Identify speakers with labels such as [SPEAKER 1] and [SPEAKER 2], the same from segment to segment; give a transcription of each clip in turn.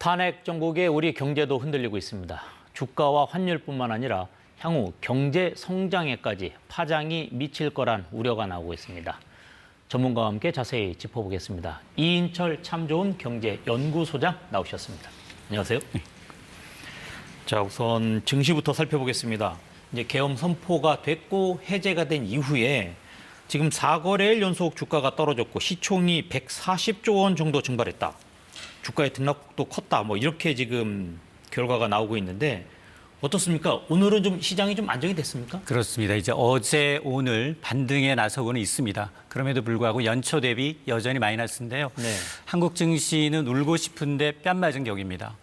[SPEAKER 1] 탄핵 정국에 우리 경제도 흔들리고 있습니다. 주가와 환율뿐만 아니라 향후 경제 성장에까지 파장이 미칠 거란 우려가 나오고 있습니다. 전문가와 함께 자세히 짚어보겠습니다. 이인철 참 좋은 경제연구소장 나오셨습니다. 안녕하세요. 자, 우선 증시부터 살펴보겠습니다. 이제 계엄 선포가 됐고 해제가 된 이후에 지금 4거래일 연속 주가가 떨어졌고 시총이 140조 원 정도 증발했다. 주가의 등락도 컸다. 이렇게 지금 결과가 나오고 있는데 어떻습니까? 오늘은 좀 시장이 좀 안정이 됐습니까?
[SPEAKER 2] 그렇습니다. 이제 어제 오늘 반등에 나서고는 있습니다. 그럼에도 불구하고 연초 대비 여전히 마이너스인데요.
[SPEAKER 1] 네.
[SPEAKER 2] 한국 증시는 울고 싶은데 뺨 맞은 격입니다.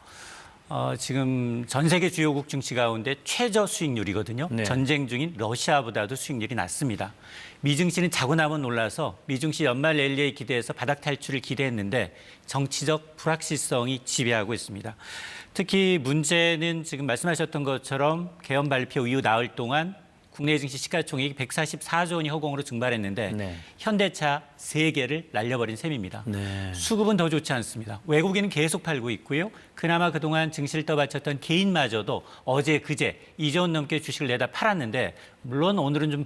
[SPEAKER 2] 지금 전 세계 주요국 증시 가운데 최저 수익률이거든요.
[SPEAKER 1] 네.
[SPEAKER 2] 전쟁 중인 러시아보다도 수익률이 낮습니다. 미증시는 자고 나면 놀라서 미증시 연말 랠리에 기대해서 바닥 탈출을 기대했는데 정치적 불확실성이 지배하고 있습니다. 특히 문제는 지금 말씀하셨던 것처럼 개헌 발표 이후 나흘 동안 국내 증시 시가총액이 144조 원이 허공으로 증발했는데
[SPEAKER 1] 네.
[SPEAKER 2] 현대차 3개를 날려버린 셈입니다.
[SPEAKER 1] 네.
[SPEAKER 2] 수급은 더 좋지 않습니다. 외국인은 계속 팔고 있고요. 그나마 그동안 증시를 떠받쳤던 개인마저도 어제 그제 2조 원 넘게 주식을 내다 팔았는데 물론 오늘은 좀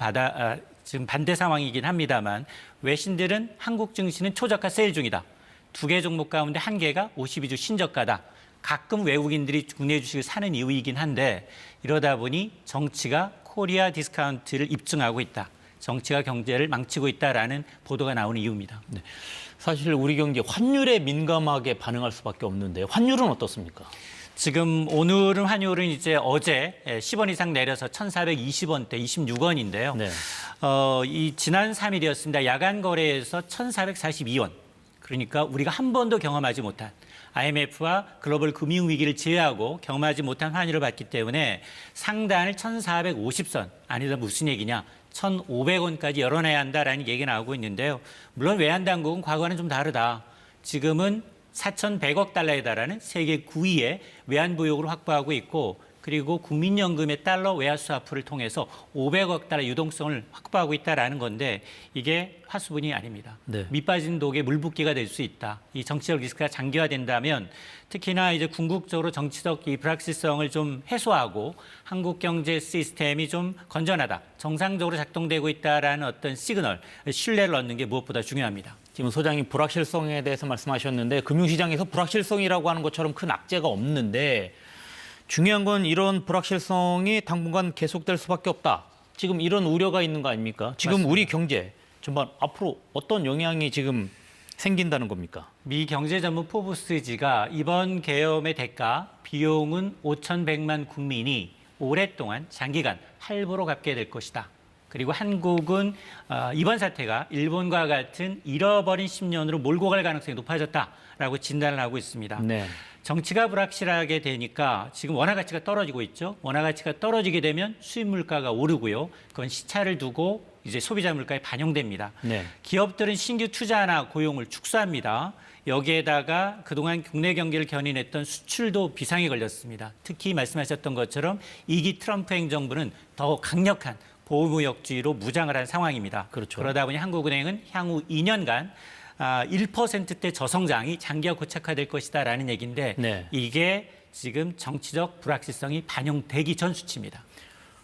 [SPEAKER 2] 지금 반대 상황이긴 합니다만 외신들은 한국 증시는 초저가 세일 중이다. 2개 종목 가운데 1개가 52주 신저가다. 가끔 외국인들이 국내 주식을 사는 이유이긴 한데 이러다 보니 정치가 코리아 디스카운트를 입증하고 있다. 정치가 경제를 망치고 있다라는 보도가 나오는 이유입니다.
[SPEAKER 1] 네. 사실 우리 경제 환율에 민감하게 반응할 수밖에 없는데 환율은 어떻습니까?
[SPEAKER 2] 지금 오늘은 환율은 이제 어제 10원 이상 내려서 1,420원대 26원인데요.
[SPEAKER 1] 네.
[SPEAKER 2] 이 지난 3일이었습니다. 야간 거래에서 1,442원. 그러니까 우리가 한 번도 경험하지 못한 IMF와 글로벌 금융위기를 제외하고 경험하지 못한 환율을 받기 때문에 상단을 1,450선, 아니다 무슨 얘기냐, 1,500원까지 열어내야 한다라는 얘기가 나오고 있는데요. 물론 외환당국은 과거와는 좀 다르다. 지금은 4,100억 달러에 달하는 세계 9위의 외환보유고를 확보하고 있고 그리고 국민연금의 달러 외화 스와프를 통해서 500억 달러 유동성을 확보하고 있다라는 건데 이게 화수분이 아닙니다.
[SPEAKER 1] 네.
[SPEAKER 2] 밑빠진 독에 물붓기가 될 수 있다. 이 정치적 리스크가 장기화된다면 특히나 이제 궁극적으로 정치적 이 불확실성을 좀 해소하고 한국 경제 시스템이 좀 건전하다, 정상적으로 작동되고 있다라는 어떤 시그널, 신뢰를 얻는 게 무엇보다 중요합니다.
[SPEAKER 1] 지금 소장님 불확실성에 대해서 말씀하셨는데 금융시장에서 불확실성이라고 하는 것처럼 큰 악재가 없는데 중요한 건 이런 불확실성이 당분간 계속될 수밖에 없다. 지금 이런 우려가 있는 거 아닙니까? 지금
[SPEAKER 2] 맞습니다.
[SPEAKER 1] 우리 경제 전반 앞으로 어떤 영향이 지금 생긴다는 겁니까?
[SPEAKER 2] 미 경제 전문 포브스지가 이번 계엄의 대가 비용은 5,100만 국민이 오랫동안 장기간 할부로 갚게 될 것이다. 그리고 한국은 이번 사태가 일본과 같은 잃어버린 10년으로 몰고 갈 가능성이 높아졌다라고 진단을 하고 있습니다.
[SPEAKER 1] 네.
[SPEAKER 2] 정치가 불확실하게 되니까 지금 원화 가치가 떨어지고 있죠. 원화 가치가 떨어지게 되면 수입 물가가 오르고요. 그건 시차를 두고 이제 소비자 물가에 반영됩니다.
[SPEAKER 1] 네.
[SPEAKER 2] 기업들은 신규 투자나 고용을 축소합니다. 여기에다가 그동안 국내 경기를 견인했던 수출도 비상에 걸렸습니다. 특히 말씀하셨던 것처럼 2기 트럼프 행정부는 더 강력한 보호무역주의로 무장을 한 상황입니다.
[SPEAKER 1] 그렇죠.
[SPEAKER 2] 그러다 보니 한국은행은 향후 2년간 1%대 저성장이 장기화 고착화될 것이다라는 얘기인데
[SPEAKER 1] 네.
[SPEAKER 2] 이게 지금 정치적 불확실성이 반영되기 전 수치입니다.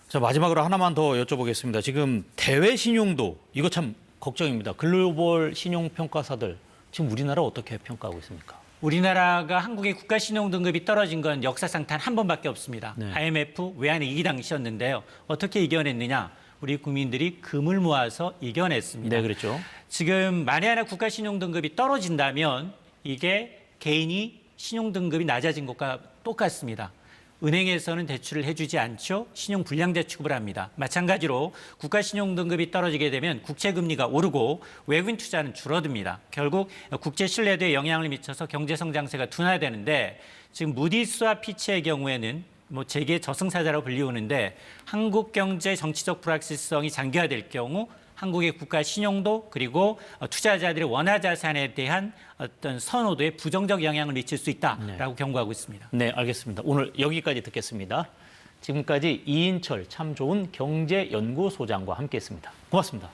[SPEAKER 1] 자, 마지막으로 하나만 더 여쭤보겠습니다. 지금 대외 신용도 이거 참 걱정입니다. 글로벌 신용평가사들 지금 우리나라 어떻게 평가하고 있습니까?
[SPEAKER 2] 우리나라가 한국의 국가 신용 등급이 떨어진 건 역사상 단 한 번밖에 없습니다.
[SPEAKER 1] 네.
[SPEAKER 2] IMF 외환위기 당시였는데요. 어떻게 이겨냈느냐? 우리 국민들이 금을 모아서 이겨냈습니다.
[SPEAKER 1] 네, 그렇죠.
[SPEAKER 2] 지금 만에 하나 국가 신용 등급이 떨어진다면 이게 개인이 신용 등급이 낮아진 것과 똑같습니다. 은행에서는 대출을 해주지 않죠. 신용 불량자 취급을 합니다. 마찬가지로 국가 신용 등급이 떨어지게 되면 국채 금리가 오르고 외국인 투자는 줄어듭니다. 결국 국제 신뢰도에 영향을 미쳐서 경제 성장세가 둔화되는데 지금 무디스와 피치의 경우에는 재계 저승사자라고 불리우는데 한국 경제 정치적 불확실성이 장기화될 경우 한국의 국가 신용도 그리고 투자자들의 원화 자산에 대한 어떤 선호도에 부정적 영향을 미칠 수 있다라고 경고하고 있습니다.
[SPEAKER 1] 네, 알겠습니다. 오늘 여기까지 듣겠습니다. 지금까지 이인철 참 좋은 경제연구소장과 함께했습니다. 고맙습니다.